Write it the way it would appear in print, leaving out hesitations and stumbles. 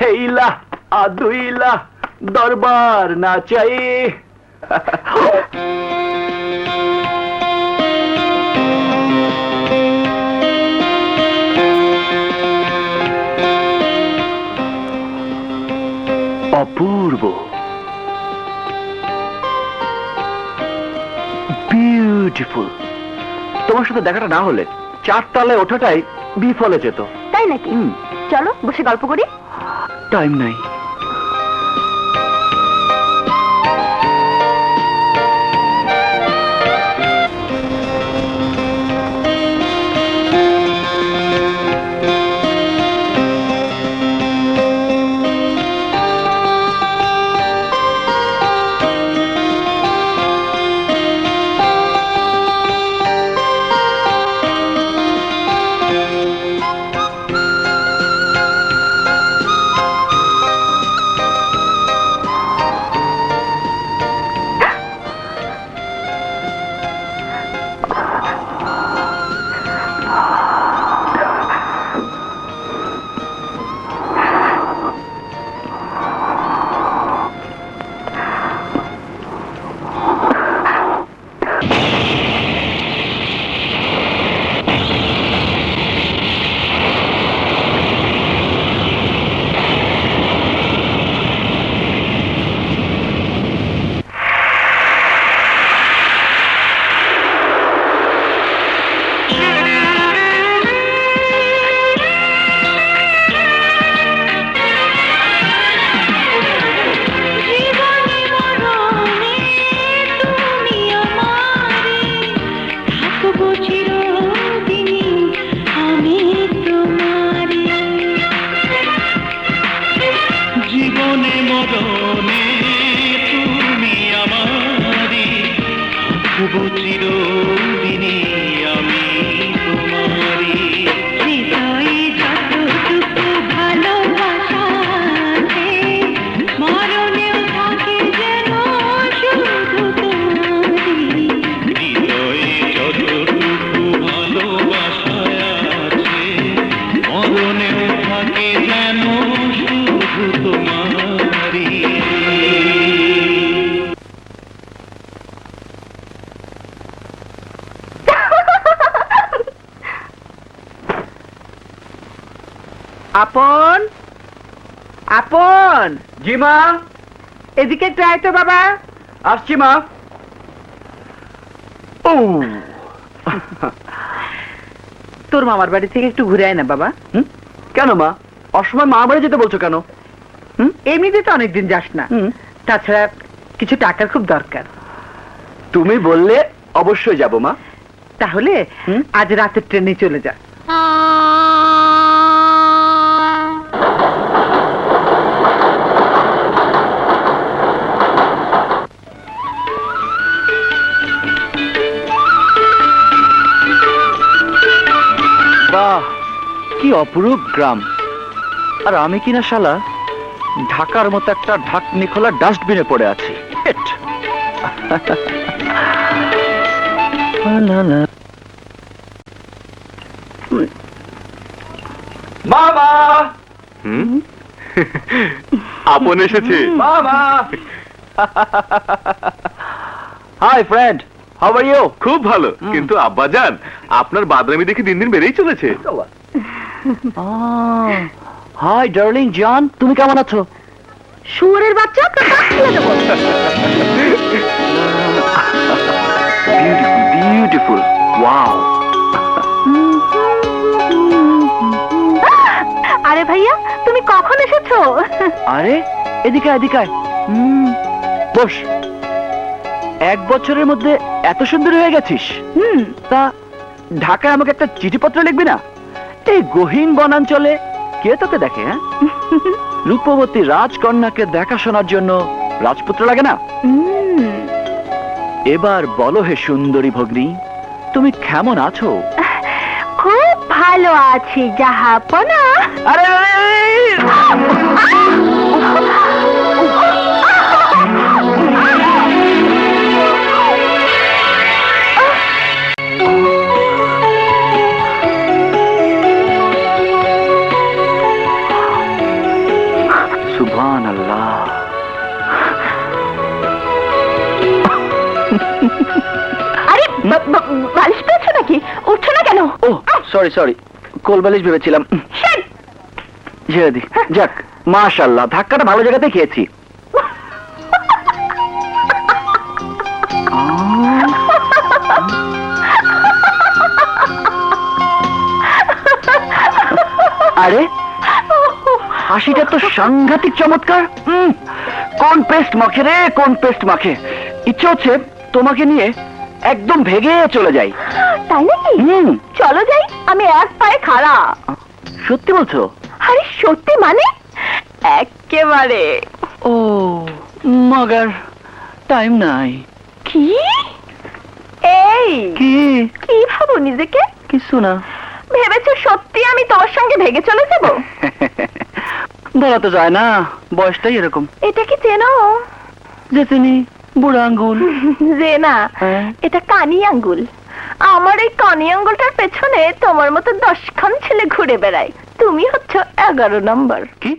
হেইলা আদুইলা দরবার না চাই। অপূর্ব, বিউটিফুল। তোমার সাথে দেখাটা না হলে 4 তলায় ওঠাটাই বিফলে যেত। তাই নাকি? চলো বসে গল্প করি। টাইম নাই। আপন, আপন। জি মা। এদিকে একটু আয় তো বাবা। আসছি মা। ও তোর মামার বাড়ি থেকে একটু ঘুরে আয় না বাবা। কেন মা, অসময় মা বাড়ি যেতে বলছো কেন? এমনিতে তো অনেকদিন যাস না, তাছাড়া কিছু টাকার খুব দরকার। তুমি বললে অবশ্যই যাব মা। তাহলে আজ রাতের ট্রেনে চলে যা। বাহ, কি অপরূপ গ্রাম। আর আমি কিনা শালা ঢাকার মতো একটা ঢাকনি খোলা ডাস্টবিনে পড়ে আছি। মামা, আপন এসেছে। মামা। Hi friend, how are you? খুব ভালো, কিন্তু আব্বাজান আপনার বাদরামি দেখে দিন দিন বেড়েই চলেছে। হাই ডার্লিং জান, তুমি কেমন আছো? শুয়োরের বাচ্চা, তোর কাজ খুলে দেবো। Beautiful, beautiful, wow. আরে ভাইয়া, তুমি কখন এসেছো? আরে এদিকে এদিকে বস। 1 বছরের মধ্যে এত সুন্দর হয়ে গেছিস। তা ঢাকায় আমাকে একটা চিঠিপত্র লিখবি না? এই গহীন বনাঞ্চলে কে তোকে দেখে? হ্যাঁ, রূপবতী রাজকন্যাকে দেখাশোনার জন্য রাজপুত্র লাগে না? এবার বলো হে সুন্দরী ভগ্নী, তুমি কেমন আছো? খুব ভালো আছি জাহাপনা। আরে সরি সরি কোলবালিশ ভেবেছিলাম। ঝেড়ে দি। যাক মাশাআল্লাহ, ধাক্কাটা ভালো জায়গাতে খেয়েছি। আরে হাসিটা তো সাংঘাতিক চমৎকার। কোন পেস্ট মাখে রে, কোন পেস্ট মাখে। ইচ্ছে হচ্ছে তোমাকে নিয়ে একদম ভেগে চলে যাই। তাই নাকি? চলো যাই, আমি এক পায়ে খাড়া। সত্যি বলছো? আরে সত্যি মানে একেবারে। ও মগার টাইম নাই। কি? এই কি? কি ভাবো নিজেকে? কিছু না। ভেবেছো সত্যি আমি তোমার সঙ্গে ভেগে চলে যাব? বলা তো যায় না, বয়সটাই এরকম। এটা কি চেনো? যে চিনি বুড়া আঙ্গুল। যে না, হ্যাঁ। এটা কানি আঙ্গুল। আমার এই কানি আঙ্গুলটার পেছনে তোমার মতো 10খান ছেলে ঘুরে বেড়ায়। তুমি হচ্ছে 11 নম্বর। কি?